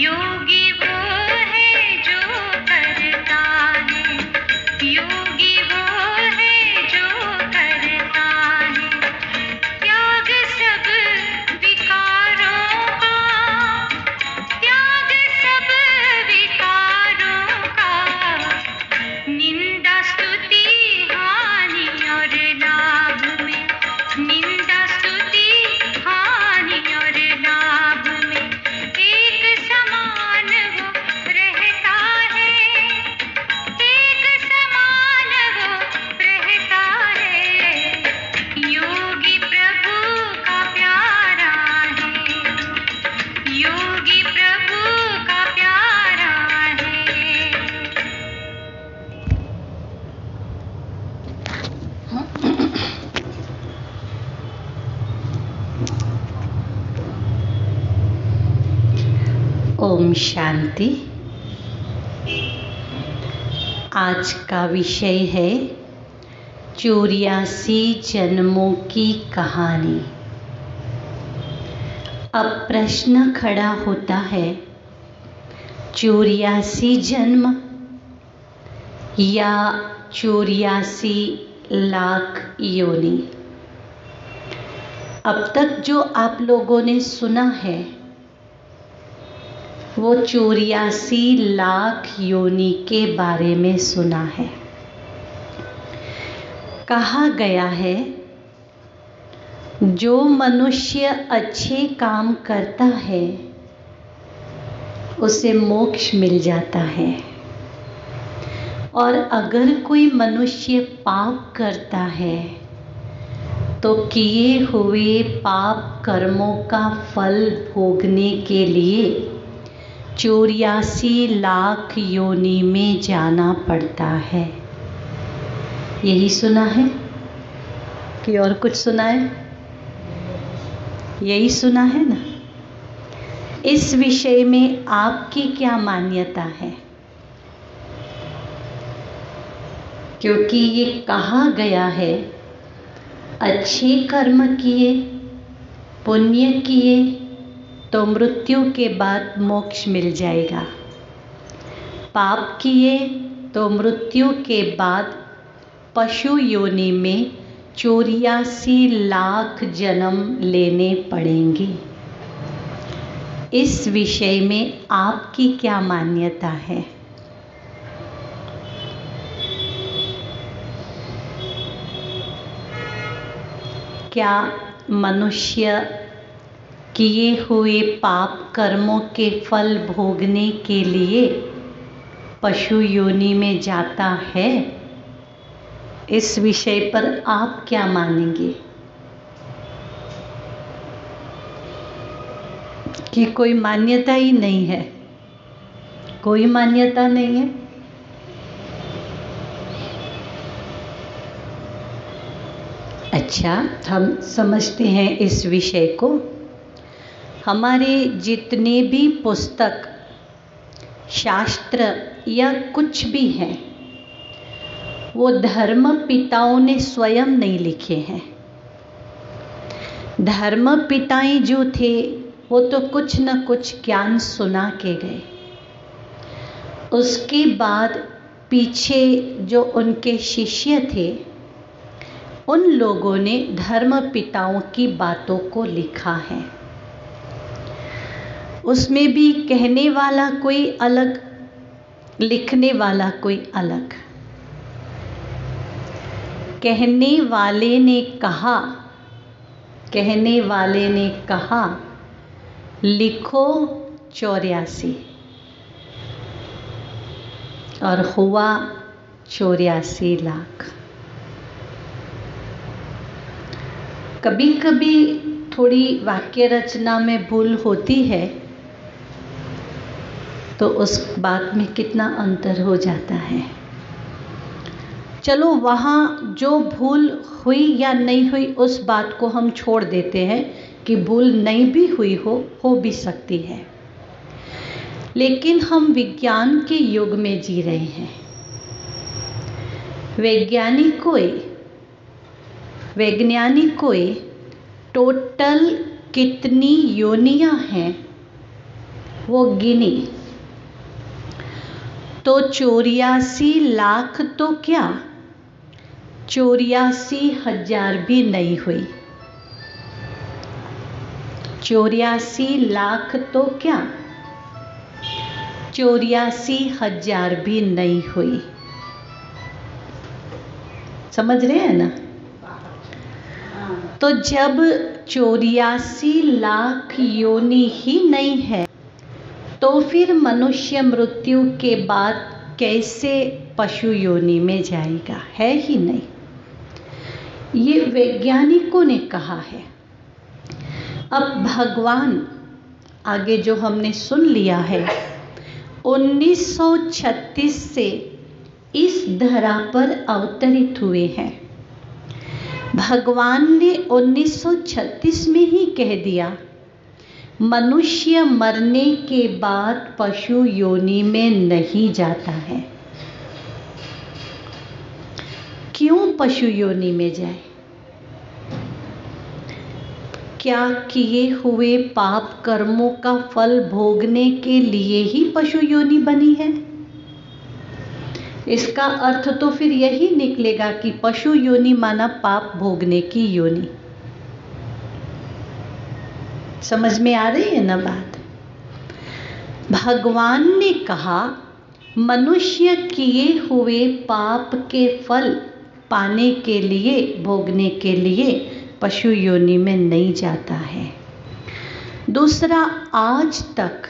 योगी वो है जो करता है, योगी वो है जो करता है त्याग सब विकारों का, त्याग सब विकारों का, निंदा स्तुति हानि और लाभ में, निंदा स्तुति हानि और लाभ में एक समान वो रहता है, एक समान वो रहता है। योगी प्रभु का प्यारा है, योगी प्रभु का प्यारा है। ओम शांति। आज का विषय है 84 जन्मों की कहानी। अब प्रश्न खड़ा होता है 84 जन्म या 84 लाख योनि। अब तक जो आप लोगों ने सुना है वो 84 लाख योनि के बारे में सुना है। कहा गया है जो मनुष्य अच्छे काम करता है उसे मोक्ष मिल जाता है, और अगर कोई मनुष्य पाप करता है तो किए हुए पाप कर्मों का फल भोगने के लिए 84 लाख योनि में जाना पड़ता है। यही सुना है कि और कुछ सुना है? यही सुना है ना। इस विषय में आपकी क्या मान्यता है? क्योंकि ये कहा गया है अच्छे कर्म किए, पुण्य किए तो मृत्यु के बाद मोक्ष मिल जाएगा, पाप किए तो मृत्यु के बाद पशु योनि में 84 लाख जन्म लेने पड़ेंगे। इस विषय में आपकी क्या मान्यता है? क्या मनुष्य किए हुए पाप कर्मों के फल भोगने के लिए पशु योनि में जाता है? इस विषय पर आप क्या मानेंगे? कि कोई मान्यता ही नहीं है? कोई मान्यता नहीं है? अच्छा, हम समझते हैं इस विषय को। हमारे जितने भी पुस्तक, शास्त्र या कुछ भी हैं वो धर्म पिताओं ने स्वयं नहीं लिखे हैं। धर्म पिताएं जो थे वो तो कुछ न कुछ ज्ञान सुना के गए, उसके बाद पीछे जो उनके शिष्य थे उन लोगों ने धर्म पिताओं की बातों को लिखा है। उसमें भी कहने वाला कोई अलग, लिखने वाला कोई अलग। कहने वाले ने कहा, कहने वाले ने कहा लिखो 84 और हुआ 84 लाख। कभी कभी थोड़ी वाक्य रचना में भूल होती है तो उस बात में कितना अंतर हो जाता है। चलो वहाँ जो भूल हुई या नहीं हुई उस बात को हम छोड़ देते हैं कि भूल नहीं भी हुई हो भी सकती है, लेकिन हम विज्ञान के युग में जी रहे हैं। वैज्ञानिकों टोटल कितनी योनियां हैं वो गिनी तो 84 लाख तो क्या 84,000 भी नहीं हुई। 84 लाख तो क्या 84,000 भी नहीं हुई। समझ रहे हैं ना? तो जब 84 लाख योनि ही नहीं है तो फिर मनुष्य मृत्यु के बाद कैसे पशु योनि में जाएगा? है ही नहीं। ये वैज्ञानिकों ने कहा है। अब भगवान आगे जो हमने सुन लिया है 1936 से इस धरा पर अवतरित हुए हैं। भगवान ने 1936 में ही कह दिया मनुष्य मरने के बाद पशु योनि में नहीं जाता है। क्यों पशु योनि में जाए? क्या किए हुए पाप कर्मों का फल भोगने के लिए ही पशु योनि बनी है? इसका अर्थ तो फिर यही निकलेगा कि पशु योनि माना पाप भोगने की योनि। समझ में आ रही है ना बात? भगवान ने कहा मनुष्य किए हुए पाप के फल पाने के लिए भोगने के लिए पशु योनि में नहीं जाता है। दूसरा, आज तक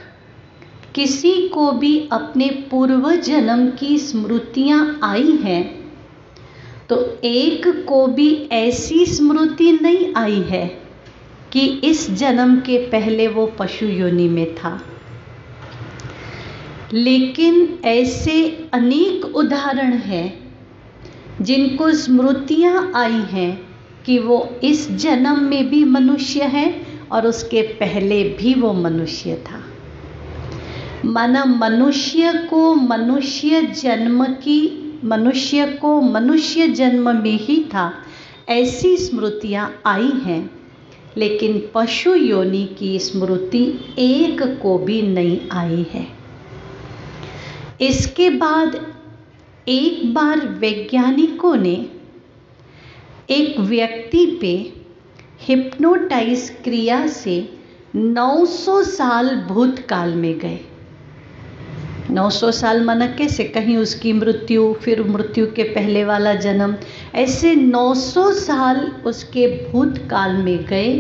किसी को भी अपने पूर्व जन्म की स्मृतियां आई हैं तो एक को भी ऐसी स्मृति नहीं आई है कि इस जन्म के पहले वो पशु योनि में था। लेकिन ऐसे अनेक उदाहरण हैं जिनको स्मृतियां आई हैं कि वो इस जन्म में भी मनुष्य है और उसके पहले भी वो मनुष्य था। माना मनुष्य को मनुष्य जन्म में ही था, ऐसी स्मृतियां आई हैं। लेकिन पशु योनि की स्मृति एक को भी नहीं आई है। इसके बाद एक बार वैज्ञानिकों ने एक व्यक्ति पे हिप्नोटाइज क्रिया से 900 साल भूतकाल में गए। 900 साल माना कैसे? कहीं उसकी मृत्यु, फिर मृत्यु के पहले वाला जन्म, ऐसे 900 साल उसके भूतकाल में गए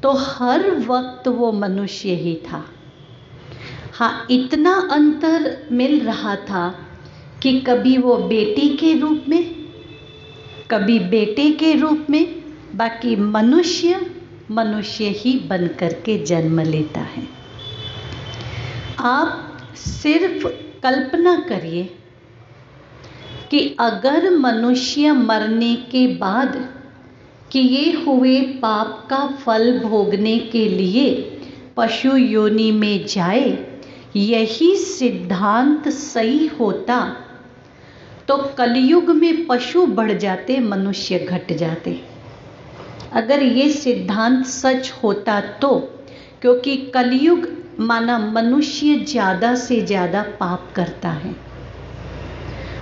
तो हर वक्त वो मनुष्य ही था। हाँ, इतना अंतर मिल रहा था कि कभी वो बेटी के रूप में, कभी बेटे के रूप में, बाकी मनुष्य ही बन करके जन्म लेता है। आप सिर्फ कल्पना करिए कि अगर मनुष्य मरने के बाद किए हुए पाप का फल भोगने के लिए पशु योनि में जाए, यही सिद्धांत सही होता तो कलयुग में पशु बढ़ जाते, मनुष्य घट जाते। अगर ये सिद्धांत सच होता तो, क्योंकि कलयुग माना मनुष्य ज़्यादा से ज़्यादा पाप करता है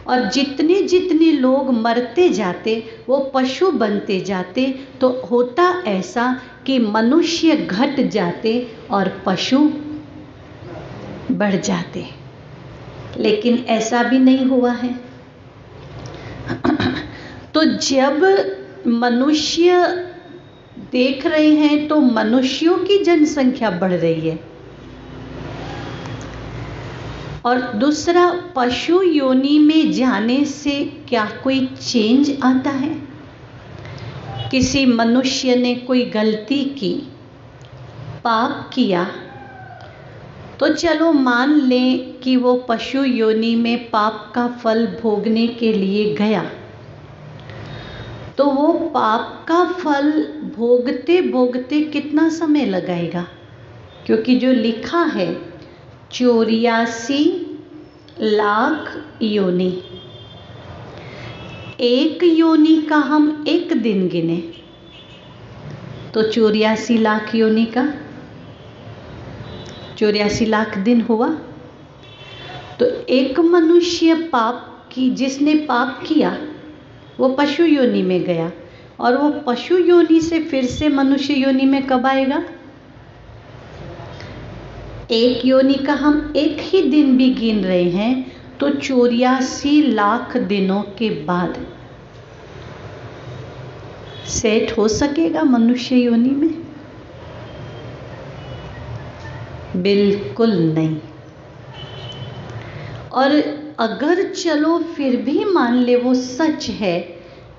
और जितने जितने लोग मरते जाते वो पशु बनते जाते, तो होता ऐसा कि मनुष्य घट जाते और पशु बढ़ जाते। लेकिन ऐसा भी नहीं हुआ है। तो जब मनुष्य देख रहे हैं तो मनुष्यों की जनसंख्या बढ़ रही है। और दूसरा, पशु योनि में जाने से क्या कोई चेंज आता है? किसी मनुष्य ने कोई गलती की, पाप किया, तो चलो मान लें कि वो पशु योनि में पाप का फल भोगने के लिए गया, तो वो पाप का फल भोगते भोगते कितना समय लगाएगा? क्योंकि जो लिखा है 84 लाख योनि, एक योनि का हम एक दिन गिने तो 84 लाख योनि का 84 लाख दिन हुआ। तो एक मनुष्य जिसने पाप किया वो पशु योनि में गया, और वो पशु योनि से फिर से मनुष्य योनि में कब आएगा? एक योनि का हम एक ही दिन भी गिन रहे हैं तो 84 लाख दिनों के बाद सेट हो सकेगा मनुष्य योनि में? बिल्कुल नहीं। और अगर चलो फिर भी मान ले वो सच है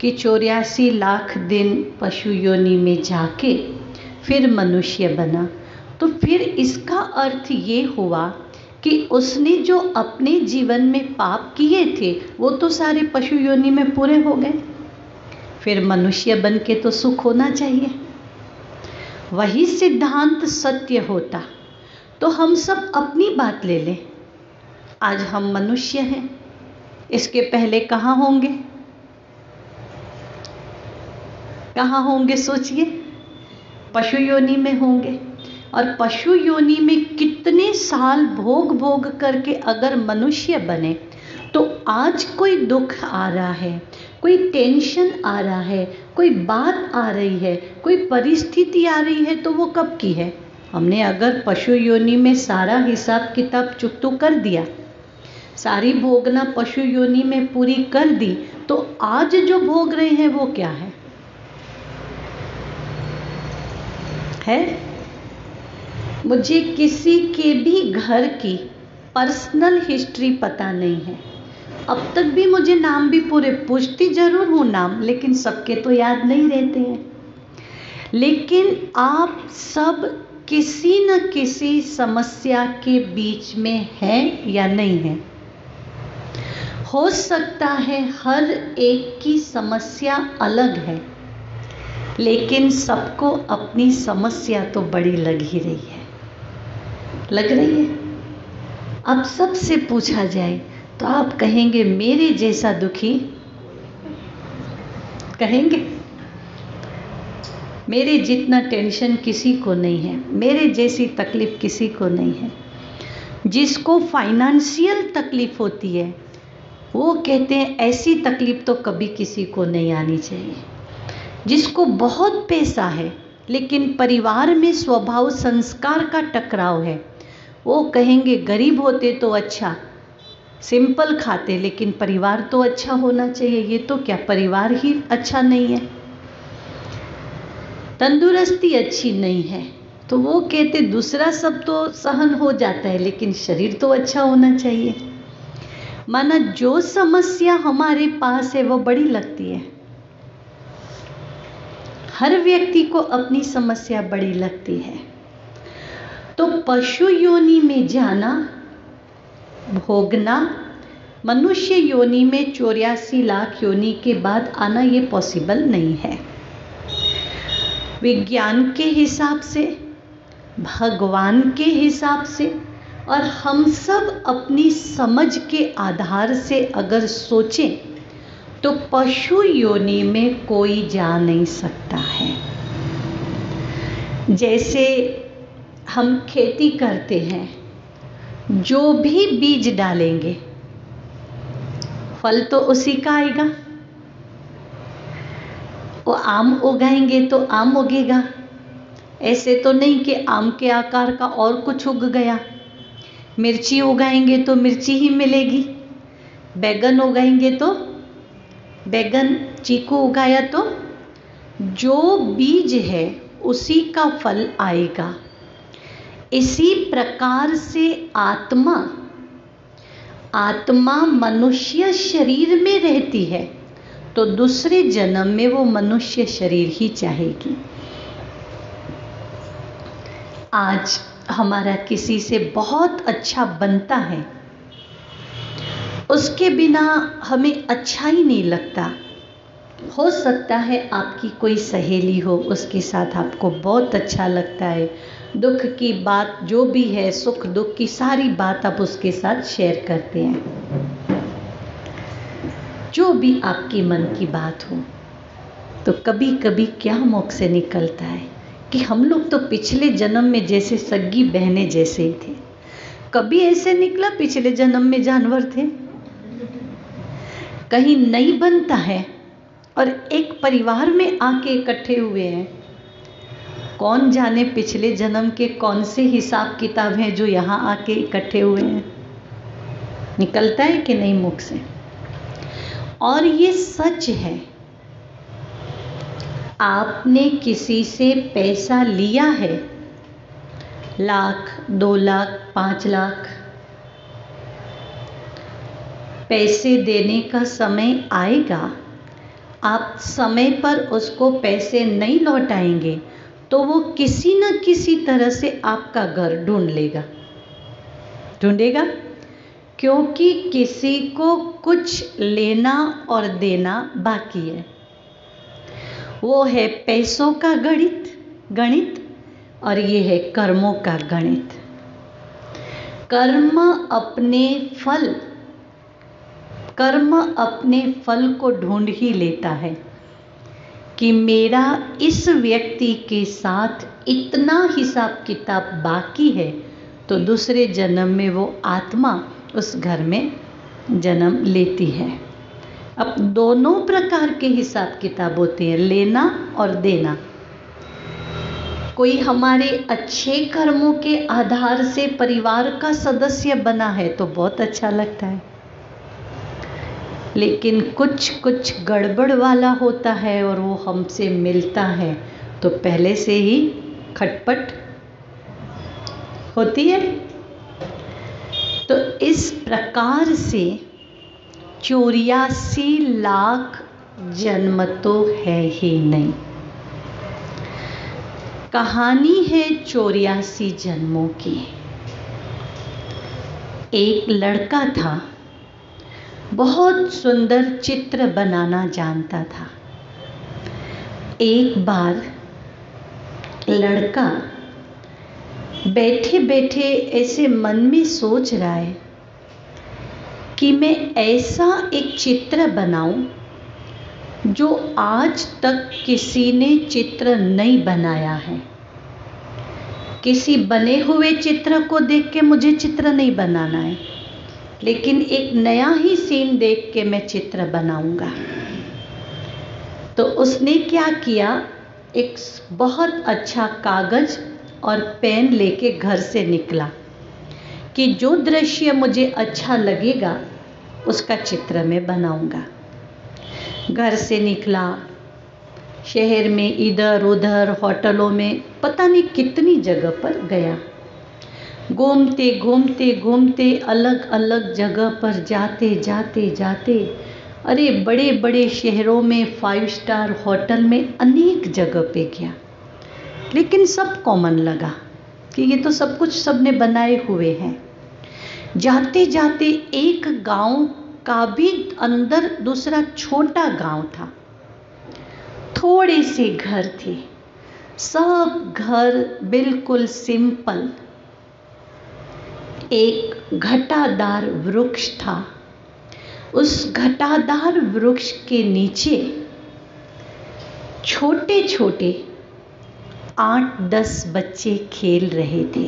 कि 84 लाख दिन पशु योनि में जाके फिर मनुष्य बना, तो फिर इसका अर्थ ये हुआ कि उसने जो अपने जीवन में पाप किए थे वो तो सारे पशु योनि में पूरे हो गए, फिर मनुष्य बन के तो सुख होना चाहिए। वही सिद्धांत सत्य होता तो हम सब अपनी बात ले लें। आज हम मनुष्य हैं, इसके पहले कहाँ होंगे? कहाँ होंगे सोचिए? पशु योनि में होंगे। और पशु योनि में कितने साल भोग भोग करके अगर मनुष्य बने, तो आज कोई दुख आ रहा है, कोई टेंशन आ रहा है, कोई बात आ रही है, कोई परिस्थिति आ रही है, तो वो कब की है? हमने अगर पशु योनि में सारा हिसाब किताब चुकतो कर दिया, सारी भोगना पशु योनि में पूरी कर दी, तो आज जो भोग रहे हैं वो क्या है? मुझे किसी के भी घर की पर्सनल हिस्ट्री पता नहीं है। अब तक भी मुझे नाम भी पूरे पूछती जरूर हूँ नाम, लेकिन सबके तो याद नहीं रहते हैं। लेकिन आप सब किसी न किसी समस्या के बीच में हैं या नहीं हैं? हो सकता है हर एक की समस्या अलग है, लेकिन सबको अपनी समस्या तो बड़ी लग ही रही है, लग रही है। अब सबसे पूछा जाए तो आप कहेंगे मेरे जैसा दुखी, कहेंगे मेरे जितना टेंशन किसी को नहीं है, मेरे जैसी तकलीफ किसी को नहीं है। जिसको फाइनेंशियल तकलीफ होती है वो कहते हैं ऐसी तकलीफ तो कभी किसी को नहीं आनी चाहिए। जिसको बहुत पैसा है लेकिन परिवार में स्वभाव संस्कार का टकराव है, वो कहेंगे गरीब होते तो अच्छा, सिंपल खाते, लेकिन परिवार तो अच्छा होना चाहिए। ये तो क्या परिवार ही अच्छा नहीं है? तंदुरुस्ती अच्छी नहीं है तो वो कहते दूसरा सब तो सहन हो जाता है, लेकिन शरीर तो अच्छा होना चाहिए। माना जो समस्या हमारे पास है वो बड़ी लगती है। हर व्यक्ति को अपनी समस्या बड़ी लगती है। तो पशु योनि में जाना, भोगना, मनुष्य योनि में 84 लाख योनि के बाद आना, ये पॉसिबल नहीं है। विज्ञान के हिसाब से, भगवान के हिसाब से, और हम सब अपनी समझ के आधार से अगर सोचें तो पशु योनि में कोई जा नहीं सकता है। जैसे हम खेती करते हैं, जो भी बीज डालेंगे फल तो उसी का आएगा। वो आम उगाएंगे तो आम उगेगा, ऐसे तो नहीं कि आम के आकार का और कुछ उग गया। मिर्ची उगाएंगे तो मिर्ची ही मिलेगी, बैगन उगाएंगे तो बैगन, चीकू उगाया तो जो बीज है उसी का फल आएगा। इसी प्रकार से आत्मा मनुष्य शरीर में रहती है तो दूसरे जन्म में वो मनुष्य शरीर ही चाहेगी। आज हमारा किसी से बहुत अच्छा बनता है, उसके बिना हमें अच्छा ही नहीं लगता। हो सकता है आपकी कोई सहेली हो, उसके साथ आपको बहुत अच्छा लगता है, दुख की बात जो भी है, सुख दुख की सारी बात आप उसके साथ शेयर करते हैं। जो भी आपकी मन की बात हो, तो कभी कभी क्या मुख से निकलता है कि हम लोग तो पिछले जन्म में जैसे सगी बहनें जैसे ही थे। कभी ऐसे निकला पिछले जन्म में जानवर थे? कहीं नहीं बनता है और एक परिवार में आके इकट्ठे हुए हैं। कौन जाने पिछले जन्म के कौन से हिसाब किताब हैं जो यहाँ आके इकट्ठे हुए हैं। निकलता है कि नहीं मुख से? और ये सच है, आपने किसी से पैसा लिया है, 1 लाख 2 लाख 5 लाख, पैसे देने का समय आएगा, आप समय पर उसको पैसे नहीं लौटाएंगे तो वो किसी न किसी तरह से आपका घर ढूंढेगा, क्योंकि किसी को कुछ लेना और देना बाकी है। वो है पैसों का गणित और ये है कर्मों का गणित। कर्म अपने फल को ढूंढ ही लेता है कि मेरा इस व्यक्ति के साथ इतना हिसाब किताब बाकी है, तो दूसरे जन्म में वो आत्मा उस घर में जन्म लेती है। अब दोनों प्रकार के हिसाब किताब होते हैं, लेना और देना। कोई हमारे अच्छे कर्मों के आधार से परिवार का सदस्य बना है तो बहुत अच्छा लगता है, लेकिन कुछ गड़बड़ वाला होता है और वो हमसे मिलता है तो पहले से ही खटपट होती है। तो इस प्रकार से 84 लाख जन्म तो है ही नहीं। कहानी है 84 जन्मों की। एक लड़का था, बहुत सुंदर चित्र बनाना जानता था। एक बार लड़का बैठे बैठे ऐसे मन में सोच रहा है कि मैं ऐसा एक चित्र बनाऊं जो आज तक किसी ने चित्र नहीं बनाया है। किसी बने हुए चित्र को देख के मुझे चित्र नहीं बनाना है, लेकिन एक नया ही सीन देख के मैं चित्र बनाऊंगा। तो उसने क्या किया, एक बहुत अच्छा कागज और पेन लेके घर से निकला कि जो दृश्य मुझे अच्छा लगेगा उसका चित्र मैं बनाऊंगा। घर से निकला, शहर में इधर उधर होटलों में पता नहीं कितनी जगह पर गया। घूमते घूमते घूमते अलग अलग जगह पर जाते जाते अरे बड़े बड़े शहरों में 5 स्टार होटल में अनेक जगह पे गया, लेकिन सब कॉमन लगा कि ये तो सब कुछ सबने बनाए हुए हैं। जाते जाते एक गांव का भी अंदर दूसरा छोटा गांव था, थोड़े से घर थे, सब घर बिल्कुल सिंपल। एक घटादार वृक्ष था, उस घटादार वृक्ष के नीचे छोटे छोटे 8-10 बच्चे खेल रहे थे।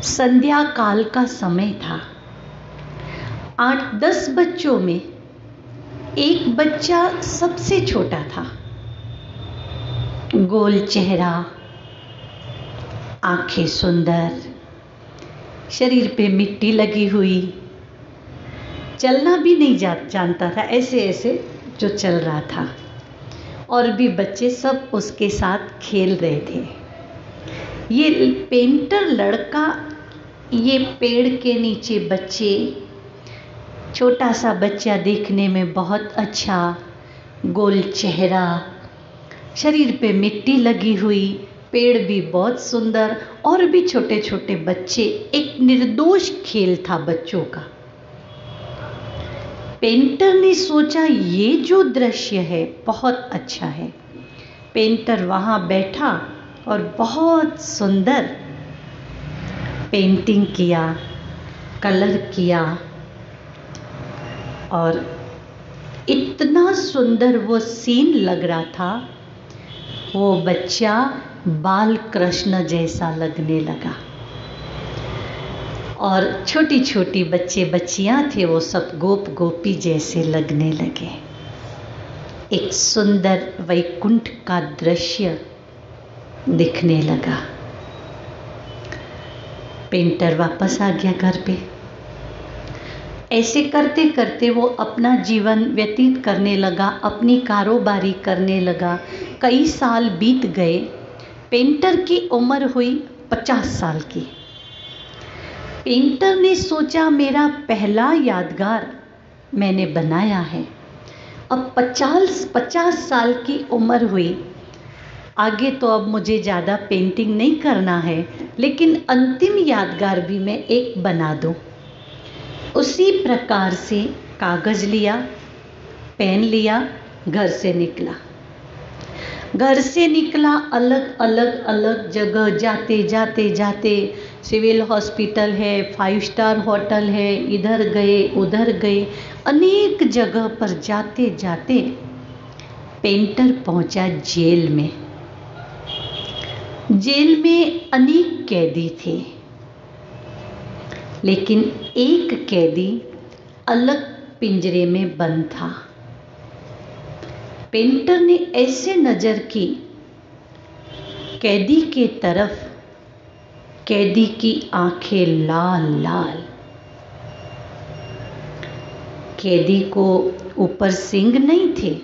संध्या काल का समय था। 8-10 बच्चों में एक बच्चा सबसे छोटा था, गोल चेहरा, आंखें सुंदर, शरीर पे मिट्टी लगी हुई, चलना भी नहीं जानता था, ऐसे ऐसे जो चल रहा था। और भी बच्चे सब उसके साथ खेल रहे थे। ये पेंटर लड़का, ये पेड़ के नीचे बच्चे, छोटा सा बच्चा देखने में बहुत अच्छा, गोल चेहरा, शरीर पे मिट्टी लगी हुई, पेड़ भी बहुत सुंदर, और भी छोटे छोटे बच्चे। एक निर्दोष खेल था बच्चों का। पेंटर ने सोचा ये जो दृश्य है बहुत अच्छा है। पेंटर वहाँ बैठा और बहुत सुंदर पेंटिंग किया, कलर किया, और इतना सुंदर वो सीन लग रहा था वो बच्चा बाल कृष्ण जैसा लगने लगा। और छोटी छोटी बच्चे बच्चियां थे, वो सब गोप गोपी जैसे लगने लगे। एक सुंदर वैकुंठ का दृश्य दिखने लगा। पेंटर वापस आ गया घर पे। ऐसे करते करते वो अपना जीवन व्यतीत करने लगा, अपनी कारोबारी करने लगा। कई साल बीत गए। पेंटर की उम्र हुई 50 साल की। पेंटर ने सोचा मेरा पहला यादगार मैंने बनाया है। अब 50 साल की उम्र हुई, आगे तो अब मुझे ज़्यादा पेंटिंग नहीं करना है, लेकिन अंतिम यादगार भी मैं एक बना दूँ। उसी प्रकार से कागज़ लिया, पेन लिया, घर से निकला। अलग अलग जगह जाते जाते सिविल हॉस्पिटल है, 5 स्टार होटल है, इधर गए उधर गए, अनेक जगह पर जाते जाते पेंटर पहुंचा जेल में। जेल में अनेक कैदी थे, लेकिन एक कैदी अलग पिंजरे में बंद था। पेंटर ने ऐसे नज़र की कैदी के तरफ, कैदी की आंखें लाल लाल। कैदी को ऊपर सींग नहीं थे,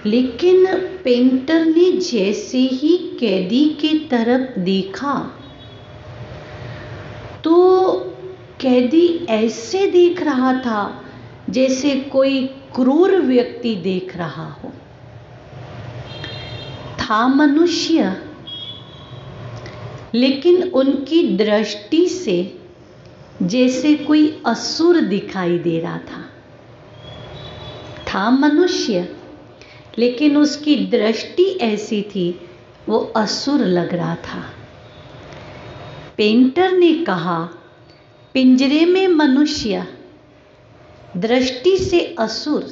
लेकिन पेंटर ने जैसे ही कैदी की तरफ देखा तो कैदी ऐसे देख रहा था जैसे कोई क्रूर व्यक्ति देख रहा हो। था मनुष्य, लेकिन उनकी दृष्टि से जैसे कोई असुर दिखाई दे रहा था। था मनुष्य, लेकिन उसकी दृष्टि ऐसी थी, वो असुर लग रहा था। पेंटर ने कहा, पिंजरे में मनुष्य, दृष्टि से असुर,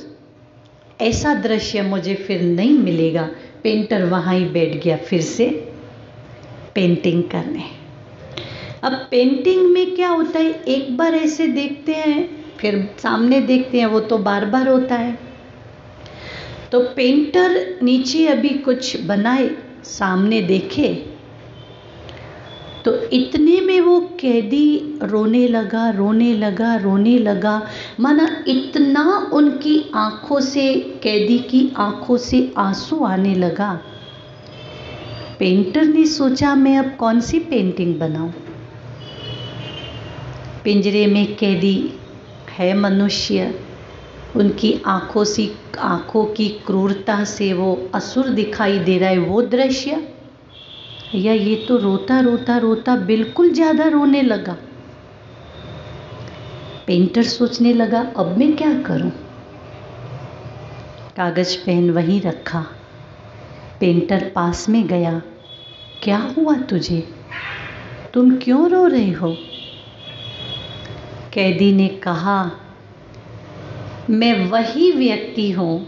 ऐसा दृश्य मुझे फिर नहीं मिलेगा। पेंटर वहाँ ही बैठ गया फिर से पेंटिंग करने। अब पेंटिंग में क्या होता है, एक बार ऐसे देखते हैं फिर सामने देखते हैं, वो तो बार बार होता है। तो पेंटर नीचे अभी कुछ बनाए, सामने देखे तो इतने में वो कैदी रोने लगा, माना इतना उनकी आंखों से, कैदी की आंखों से आंसू आने लगा। पेंटर ने सोचा मैं अब कौन सी पेंटिंग बनाऊं। पिंजरे में कैदी है मनुष्य, उनकी आंखों की क्रूरता से वो असुर दिखाई दे रहा है, वो दृश्य, या ये तो रोता बिल्कुल ज़्यादा रोने लगा। पेंटर सोचने लगा अब मैं क्या करूं। कागज पेन वहीं रखा। पेंटर पास में गया, क्या हुआ तुझे, तुम क्यों रो रहे हो। कैदी ने कहा, मैं वही व्यक्ति हूँ,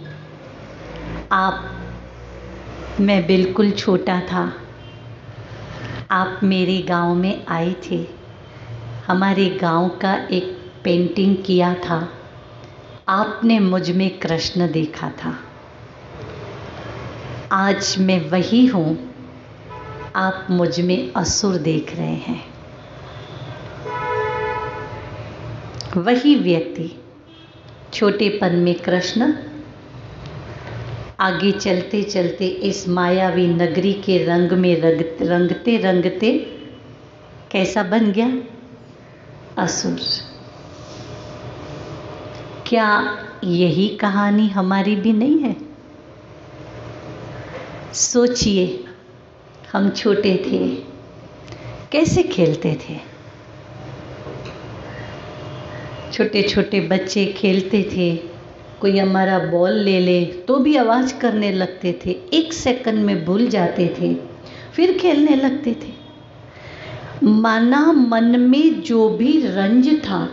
मैं बिल्कुल छोटा था, आप मेरे गांव में आए थे, हमारे गांव का एक पेंटिंग किया था, आपने मुझ में कृष्ण देखा था, आज मैं वही हूँ, आप मुझ में असुर देख रहे हैं। वही व्यक्ति, छोटेपन में कृष्ण, आगे चलते चलते इस मायावी नगरी के रंग में रंगते रंगते कैसा बन गया, असुर। क्या यही कहानी हमारी भी नहीं है। सोचिए, हम छोटे थे, कैसे खेलते थे, छोटे छोटे बच्चे खेलते थे, कोई हमारा बॉल ले ले तो भी आवाज़ करने लगते थे, 1 सेकंड में भूल जाते थे, फिर खेलने लगते थे। माना मन में जो भी रंज था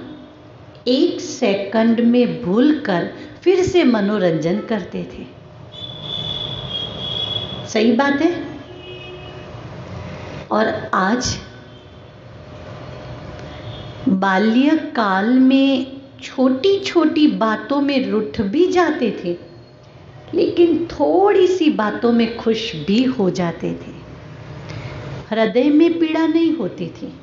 1 सेकंड में भूलकर फिर से मनोरंजन करते थे। सही बात है। और आज बाल्यकाल में छोटी छोटी बातों में रूठ भी जाते थे, लेकिन थोड़ी सी बातों में खुश भी हो जाते थे। हृदय में पीड़ा नहीं होती थी,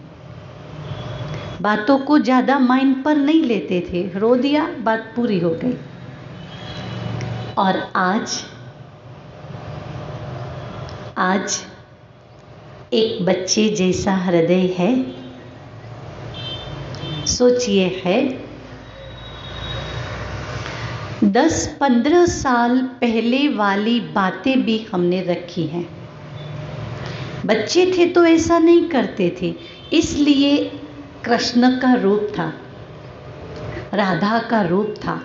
बातों को ज़्यादा माइंड पर नहीं लेते थे, रो दिया बात पूरी हो गई। और आज एक बच्चे जैसा हृदय है। सोचिए, है 10-15 साल पहले वाली बातें भी हमने रखी हैं। बच्चे थे तो ऐसा नहीं करते थे, इसलिए कृष्ण का रूप था, राधा का रूप था।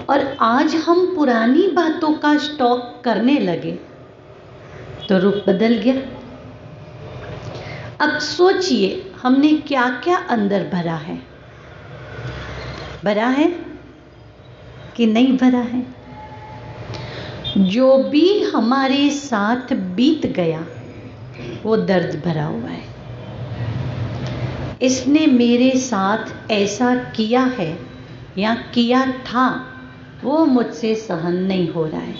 और आज हम पुरानी बातों का स्टॉक करने लगे तो रूप बदल गया। अब सोचिए, हमने क्या क्या अंदर भरा है? भरा है कि नहीं भरा है? जो भी हमारे साथ बीत गया वो दर्द भरा हुआ है। इसने मेरे साथ ऐसा किया है या किया था, वो मुझसे सहन नहीं हो रहा है।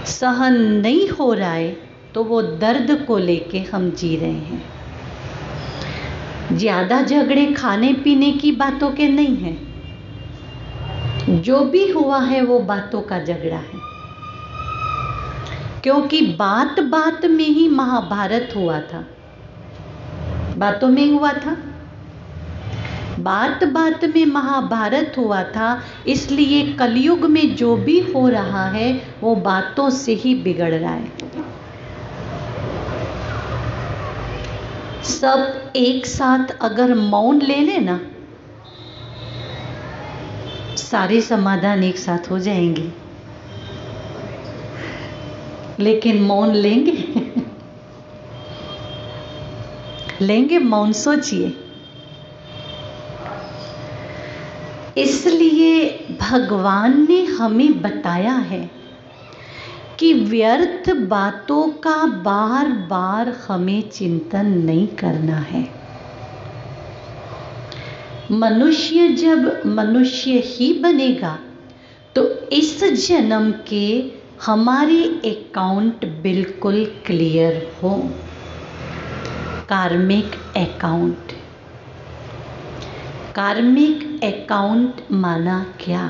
सहन नहीं हो रहा है तो वो दर्द को लेके हम जी रहे हैं। ज़्यादा झगड़े खाने पीने की बातों के नहीं हैं। जो भी हुआ है वो बातों का झगड़ा है, क्योंकि बात बात में ही महाभारत हुआ था। बातों में हुआ था, बात बात में महाभारत हुआ था। इसलिए कलयुग में जो भी हो रहा है वो बातों से ही बिगड़ रहा है। सब एक साथ अगर मौन ले लेना, सारे समाधान एक साथ हो जाएंगे। लेकिन मौन लेंगे लेंगे मौन? सोचिए। इसलिए भगवान ने हमें बताया है कि व्यर्थ बातों का बार बार हमें चिंतन नहीं करना है। मनुष्य जब मनुष्य ही बनेगा तो इस जन्म के हमारे अकाउंट बिल्कुल क्लियर हो। कार्मिक अकाउंट। कार्मिक अकाउंट माना क्या?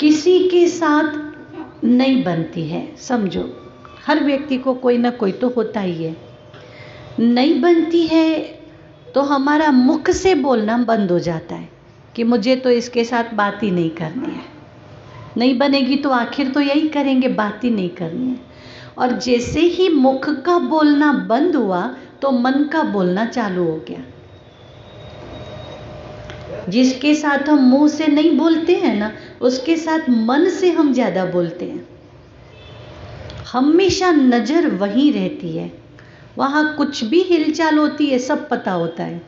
किसी के साथ नहीं बनती है, समझो। हर व्यक्ति को कोई ना कोई तो होता ही है। नहीं बनती है तो हमारा मुख से बोलना बंद हो जाता है कि मुझे तो इसके साथ बात ही नहीं करनी है। नहीं बनेगी तो आखिर तो यही करेंगे, बात ही नहीं करनी है। और जैसे ही मुख का बोलना बंद हुआ तो मन का बोलना चालू हो गया। जिसके साथ हम मुंह से नहीं बोलते हैं ना, उसके साथ मन से हम ज़्यादा बोलते हैं। हमेशा नज़र वहीं रहती है, वहाँ कुछ भी हिलचाल होती है सब पता होता है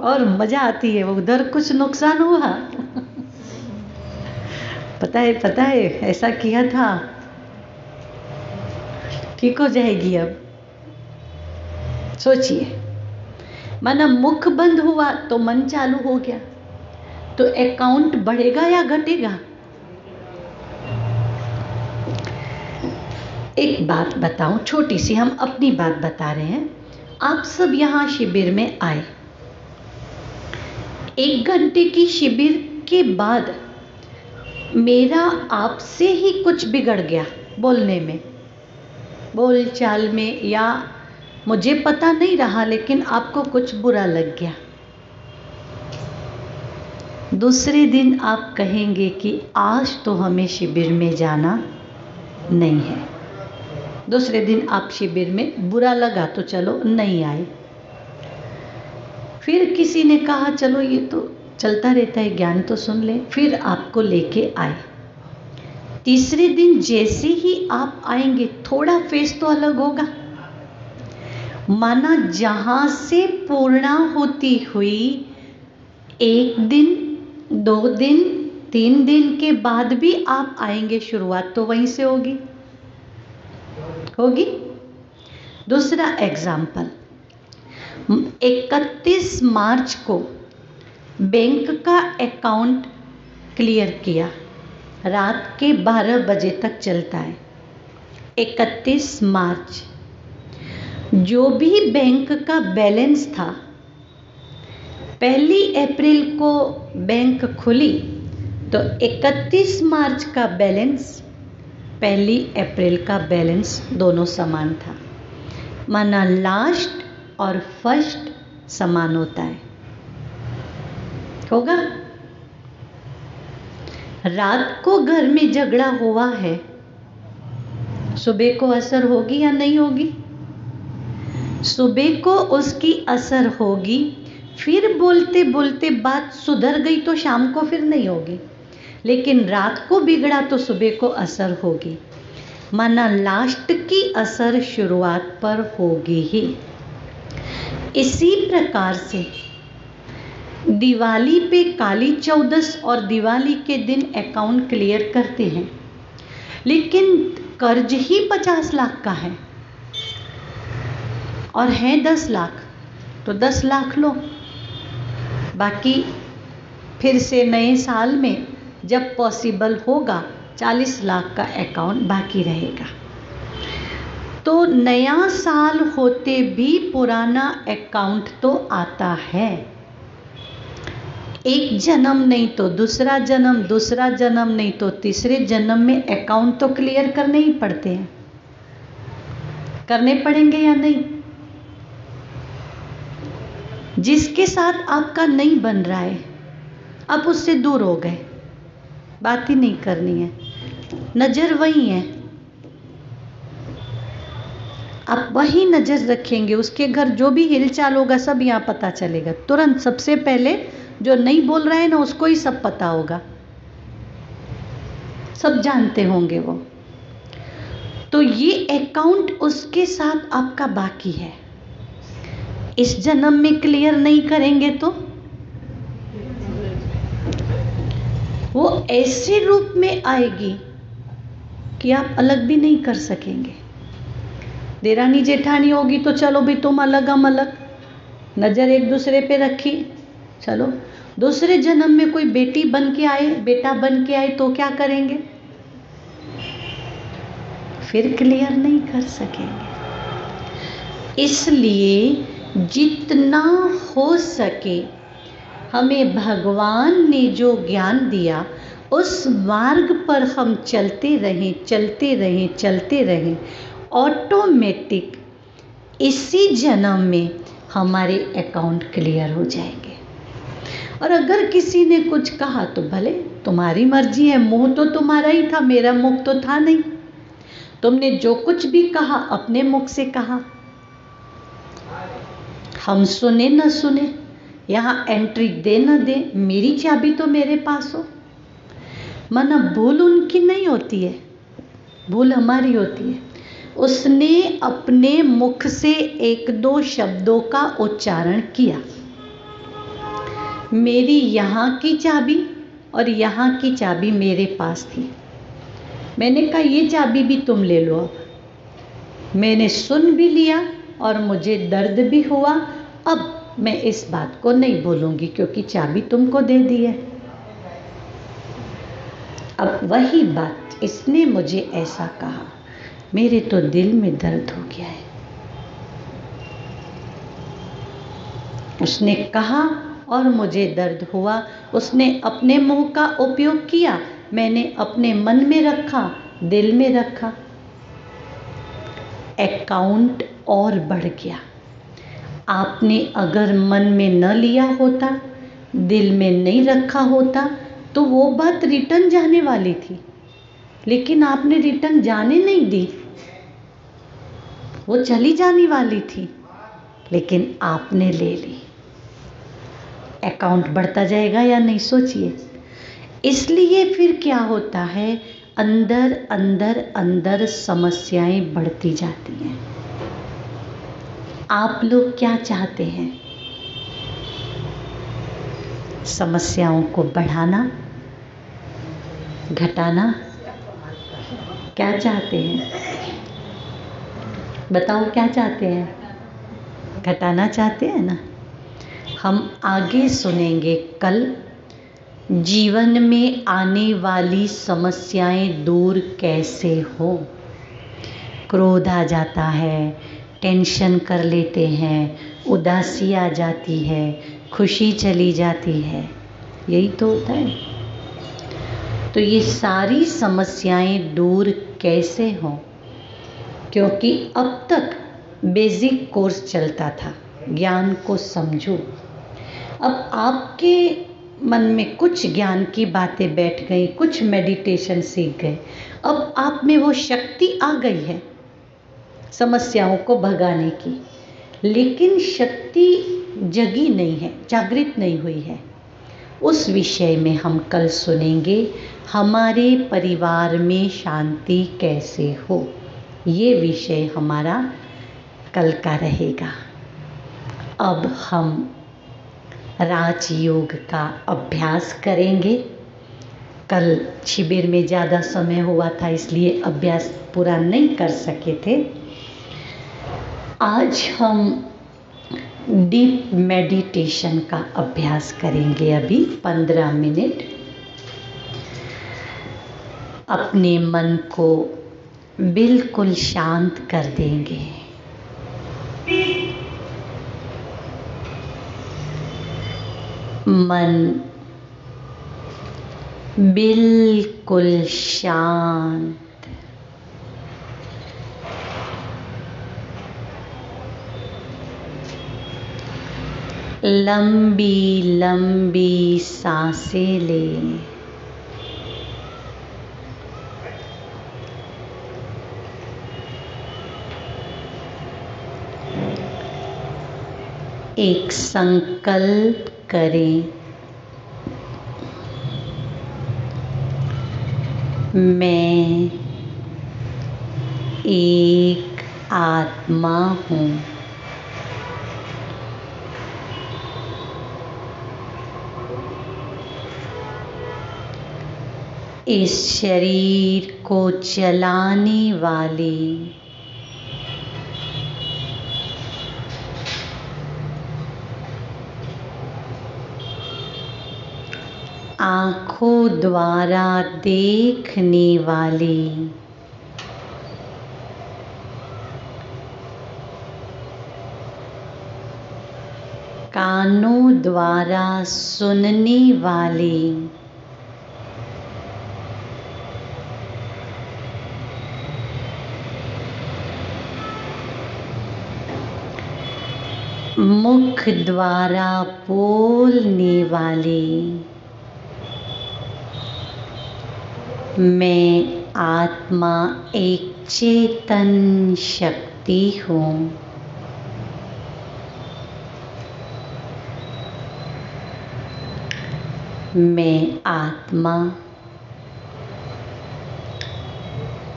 और मज़ा आती है। वो उधर कुछ नुकसान हुआ पता है ऐसा किया था, ठीक हो जाएगी। अब सोचिए, माना मुख बंद हुआ तो मन चालू हो गया, तो अकाउंट बढ़ेगा या घटेगा? एक बात बताऊं, छोटी सी, हम अपनी बात बता रहे हैं। आप सब यहाँ शिविर में आए, 1 घंटे की शिविर के बाद मेरा आपसे ही कुछ बिगड़ गया, बोलने में, बोल चाल में, या मुझे पता नहीं रहा, लेकिन आपको कुछ बुरा लग गया। दूसरे दिन आप कहेंगे कि आज तो हमें शिविर में जाना नहीं है। दूसरे दिन आप शिविर में, बुरा लगा तो चलो नहीं आए। फिर किसी ने कहा चलो ये तो चलता रहता है, ज्ञान तो सुन ले, फिर आपको लेके आए। तीसरे दिन जैसे ही आप आएंगे थोड़ा फेस तो अलग होगा। माना जहाँ से पूर्णा होती हुई 1 दिन, 2 दिन, 3 दिन के बाद भी आप आएंगे, शुरुआत तो वहीं से होगी। दूसरा एग्जाम्पल, 31 मार्च को बैंक का अकाउंट क्लियर किया, रात के 12 बजे तक चलता है। 31 मार्च जो भी बैंक का बैलेंस था, 1 अप्रैल को बैंक खुली तो 31 मार्च का बैलेंस 1 अप्रैल का बैलेंस दोनों समान था। माना लास्ट और फर्स्ट समान होता है, होगा। रात को घर में झगड़ा हुआ है, सुबह को असर होगी या नहीं होगी? सुबह को उसकी असर होगी, फिर बोलते बोलते बात सुधर गई तो शाम को फिर नहीं होगी, लेकिन रात को बिगड़ा तो सुबह को असर होगी। माना लास्ट की असर शुरुआत पर होगी ही। इसी प्रकार से दिवाली पे काली चौदस और दिवाली के दिन अकाउंट क्लियर करते हैं, लेकिन कर्ज ही 50 लाख का है और है 10 लाख, तो 10 लाख लो, बाकी फिर से नए साल में जब पॉसिबल होगा 40 लाख का अकाउंट बाकी रहेगा। तो नया साल होते भी पुराना अकाउंट तो आता है। एक जन्म नहीं तो दूसरा जन्म, दूसरा जन्म नहीं तो तीसरे जन्म में अकाउंट तो क्लियर करने ही पड़ते हैं, करने पड़ेंगे या नहीं? जिसके साथ आपका नहीं बन रहा है, आप उससे दूर हो गए, बात ही नहीं करनी है, नज़र वही है, आप वही नज़र रखेंगे, उसके घर जो भी हिलचाल होगा सब यहाँ पता चलेगा तुरंत। सबसे पहले जो नहीं बोल रहा है ना, उसको ही सब पता होगा, सब जानते होंगे वो। तो ये अकाउंट उसके साथ आपका बाकी है, इस जन्म में क्लियर नहीं करेंगे तो वो ऐसे रूप में आएगी कि आप अलग भी नहीं कर सकेंगे। देरानी जेठानी होगी तो चलो भी तुम अलग हम अलग, नज़र एक दूसरे पे रखी, चलो। दूसरे जन्म में कोई बेटी बन के आए, बेटा बन के आए तो क्या करेंगे? फिर क्लियर नहीं कर सकेंगे। इसलिए जितना हो सके हमें भगवान ने जो ज्ञान दिया उस मार्ग पर हम चलते रहें, चलते रहें, चलते रहें, ऑटोमेटिक इसी जन्म में हमारे अकाउंट क्लियर हो जाएंगे। और अगर किसी ने कुछ कहा तो भले, तुम्हारी मर्जी है, मुंह तो तुम्हारा ही था, मेरा मुख तो था नहीं। तुमने जो कुछ भी कहा अपने मुख से कहा, हम सुने न सुने, यहाँ एंट्री दे न दे, मेरी चाबी तो मेरे पास हो। माना भूल उनकी नहीं होती है, भूल हमारी होती है। उसने अपने मुख से 1-2 शब्दों का उच्चारण किया, मेरी यहाँ की चाबी और यहाँ की चाबी मेरे पास थी, मैंने कहा ये चाबी भी तुम ले लो। अब मैंने सुन भी लिया और मुझे दर्द भी हुआ, अब मैं इस बात को नहीं बोलूँगी क्योंकि चाबी तुमको दे दी है। अब वही बात इसने मुझे ऐसा कहा, मेरे तो दिल में दर्द हो गया है। उसने कहा और मुझे दर्द हुआ, उसने अपने मुंह का उपयोग किया, मैंने अपने मन में रखा, दिल में रखा, अकाउंट और बढ़ गया। आपने अगर मन में न लिया होता, दिल में नहीं रखा होता तो वो बात रिटर्न जाने वाली थी, लेकिन आपने रिटर्न जाने नहीं दी, वो चली जाने वाली थी, लेकिन आपने ले ली। अकाउंट बढ़ता जाएगा या नहीं, सोचिए। इसलिए फिर क्या होता है, अंदर अंदर अंदर समस्याएं बढ़ती जाती हैं। आप लोग क्या चाहते हैं? समस्याओं को बढ़ाना घटाना क्या चाहते हैं? बताओ क्या चाहते हैं? घटाना चाहते हैं ना? हम आगे सुनेंगे कल जीवन में आने वाली समस्याएं दूर कैसे हो। क्रोध आ जाता है, टेंशन कर लेते हैं, उदासी आ जाती है, खुशी चली जाती है, यही तो होता है। तो ये सारी समस्याएं दूर कैसे हों? क्योंकि अब तक बेसिक कोर्स चलता था, ज्ञान को समझो। अब आपके मन में कुछ ज्ञान की बातें बैठ गई, कुछ मेडिटेशन सीख गए, अब आप में वो शक्ति आ गई है समस्याओं को भगाने की, लेकिन शक्ति जगी नहीं है, जागृत नहीं हुई है। उस विषय में हम कल सुनेंगे, हमारे परिवार में शांति कैसे हो, ये विषय हमारा कल का रहेगा। अब हम राजयोग का अभ्यास करेंगे। कल शिविर में ज़्यादा समय हुआ था इसलिए अभ्यास पूरा नहीं कर सके थे। आज हम डीप मेडिटेशन का अभ्यास करेंगे। अभी 15 मिनट अपने मन को बिल्कुल शांत कर देंगे। मन बिल्कुल शांत, लंबी लंबी सांसें लें। एक संकल्प करें, मैं एक आत्मा हूँ। इस शरीर को चलाने वाली आँखों द्वारा देखने वाली कानों द्वारा सुनने वाली मुख द्वारा बोलने वाली मैं आत्मा एक चेतन शक्ति हूँ। मैं आत्मा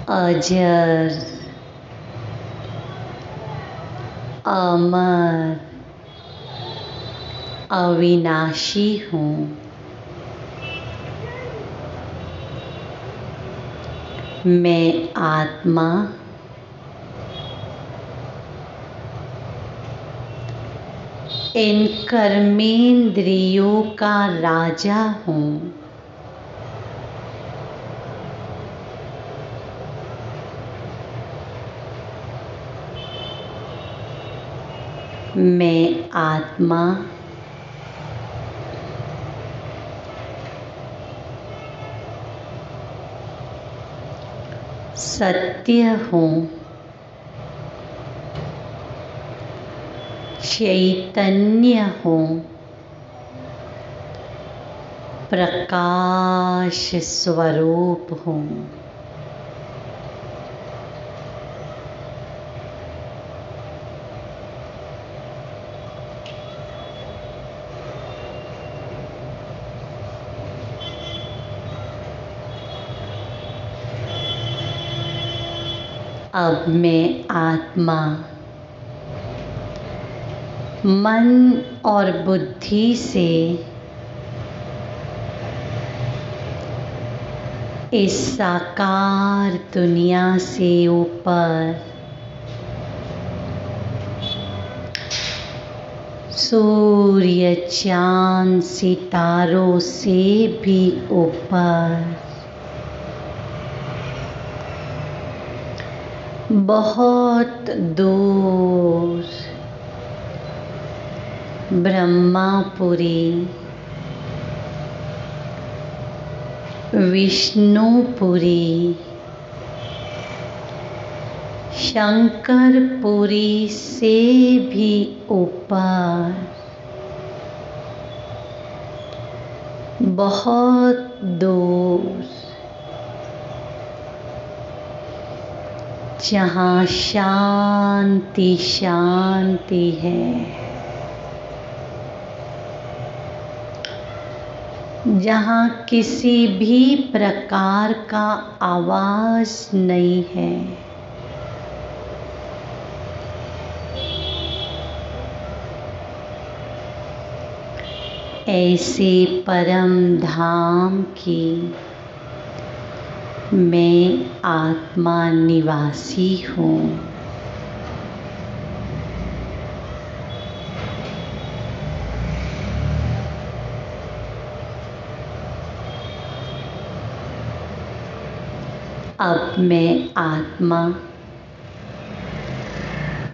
अजर, अमर, अविनाशी हूँ। मैं आत्मा इन कर्मेंद्रियों का राजा हूँ। मैं आत्मा सत्य हूँ, चैतन्य हूँ, प्रकाश स्वरूप हूँ। अब मैं आत्मा मन और बुद्धि से इस साकार दुनिया से ऊपर सूर्य चांद सितारों से भी ऊपर बहुत दूर ब्रह्मापुरी, विष्णुपुरी, शंकरपुरी से भी ऊपर बहुत दूर जहाँ शांति शांति है, जहाँ किसी भी प्रकार का आवाज नहीं है, ऐसे परम धाम की मैं आत्मा निवासी हूँ। अब मैं आत्मा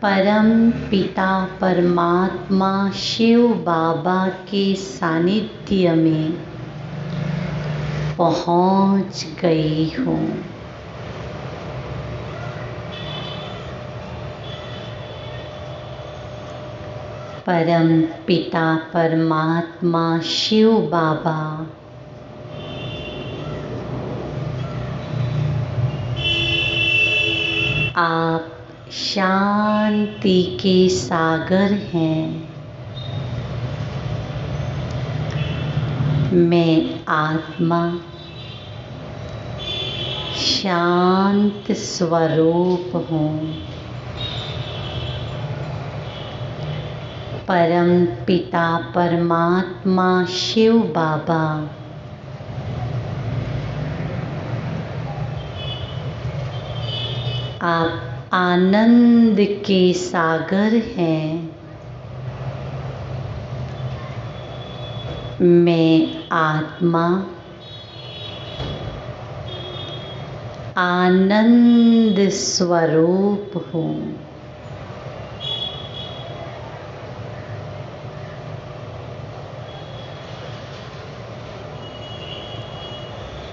परम पिता परमात्मा शिव बाबा के सानिध्य में पहुँच गई हूँ। परम पिता परमात्मा शिव बाबा आप शांति के सागर हैं। मैं आत्मा शांत स्वरूप हूँ। परम पिता परमात्मा शिव बाबा आप आनंद के सागर हैं। मैं आत्मा आनंद स्वरूप हूँ।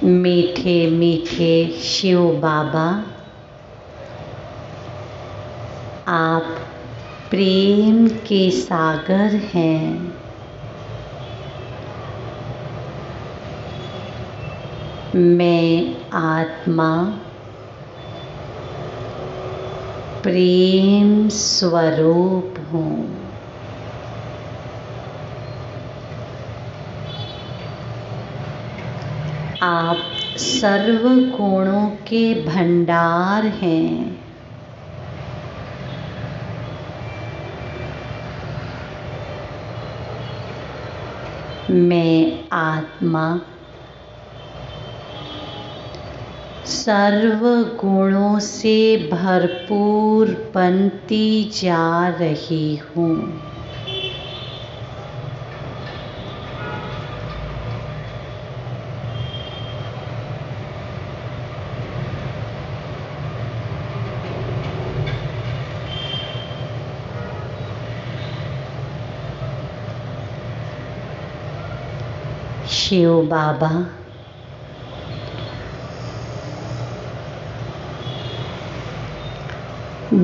मीठे मीठे शिव बाबा आप प्रेम के सागर हैं। मैं आत्मा प्रेम स्वरूप हूँ। आप सर्व गुणों के भंडार हैं। मैं आत्मा सर्व गुणों से भरपूर बनती जा रही हूँ। शिव बाबा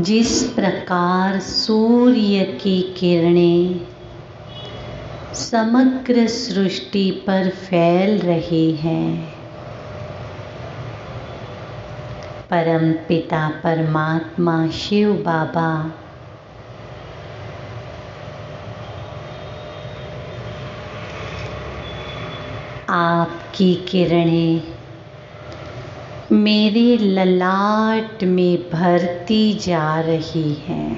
जिस प्रकार सूर्य की किरणें समग्र सृष्टि पर फैल रही हैं, परम पिता परमात्मा शिव बाबा आपकी किरणें मेरे ललाट में भरती जा रही हैं।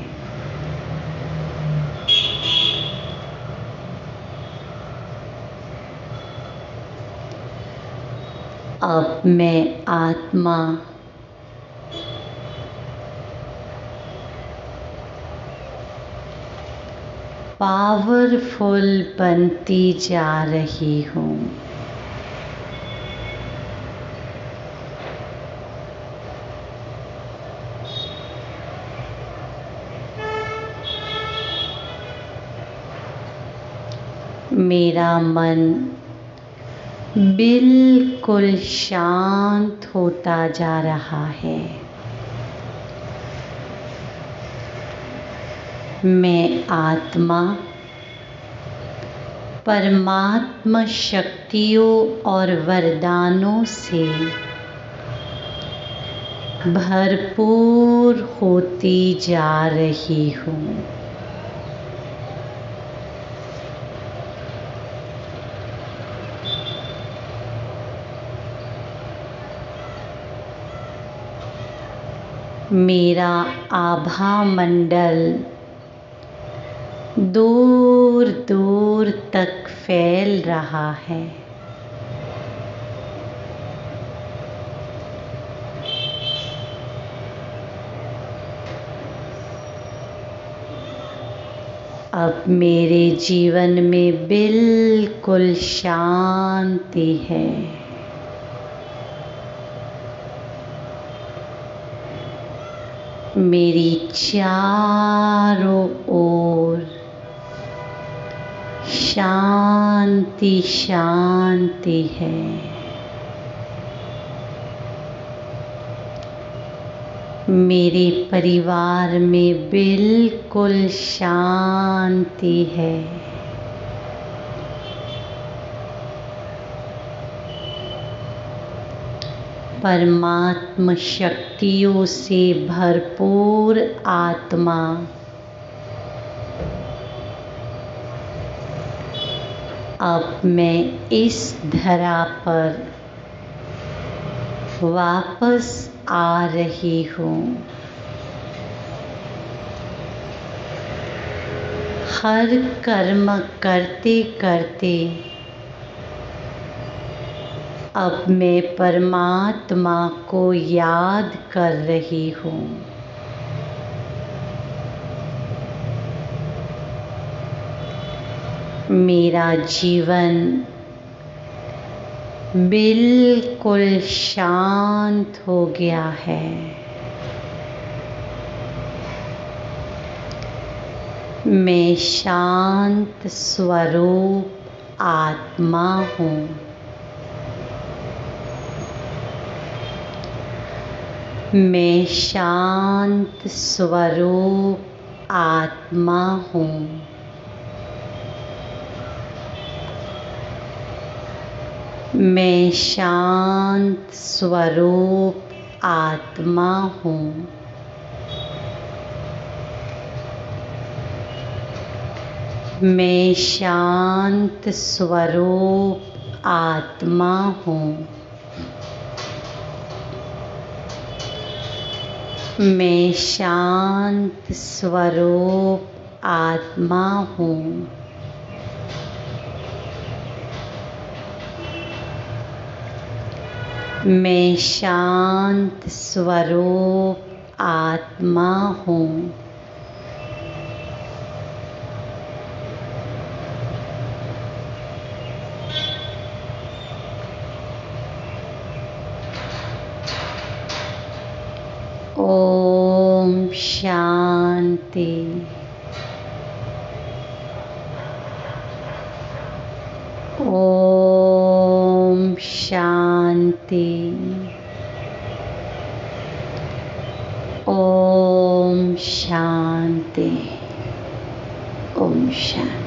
अब मैं आत्मा पावरफुल बनती जा रही हूँ। मेरा मन बिल्कुल शांत होता जा रहा है। मैं आत्मा परमात्मा शक्तियों और वरदानों से भरपूर होती जा रही हूँ। मेरा आभा मंडल दूर दूर तक फैल रहा है। अब मेरे जीवन में बिल्कुल शांति है। मेरी चारों ओर शांति शांति है। मेरे परिवार में बिल्कुल शांति है। परमात्मा शक्तियों से भरपूर आत्मा अब मैं इस धरा पर वापस आ रही हूँ। हर कर्म करते करते अब मैं परमात्मा को याद कर रही हूँ। मेरा जीवन बिल्कुल शांत हो गया है। मैं शांत स्वरूप आत्मा हूँ। मैं शांत स्वरूप आत्मा हूँ। मैं शांत स्वरूप आत्मा हूँ। मैं शांत स्वरूप आत्मा हूँ। मैं शांत स्वरूप आत्मा हूँ। मैं शांत स्वरूप आत्मा हूँ। ओम शांति। ओम शांति। ओम शांति। ओम शांति।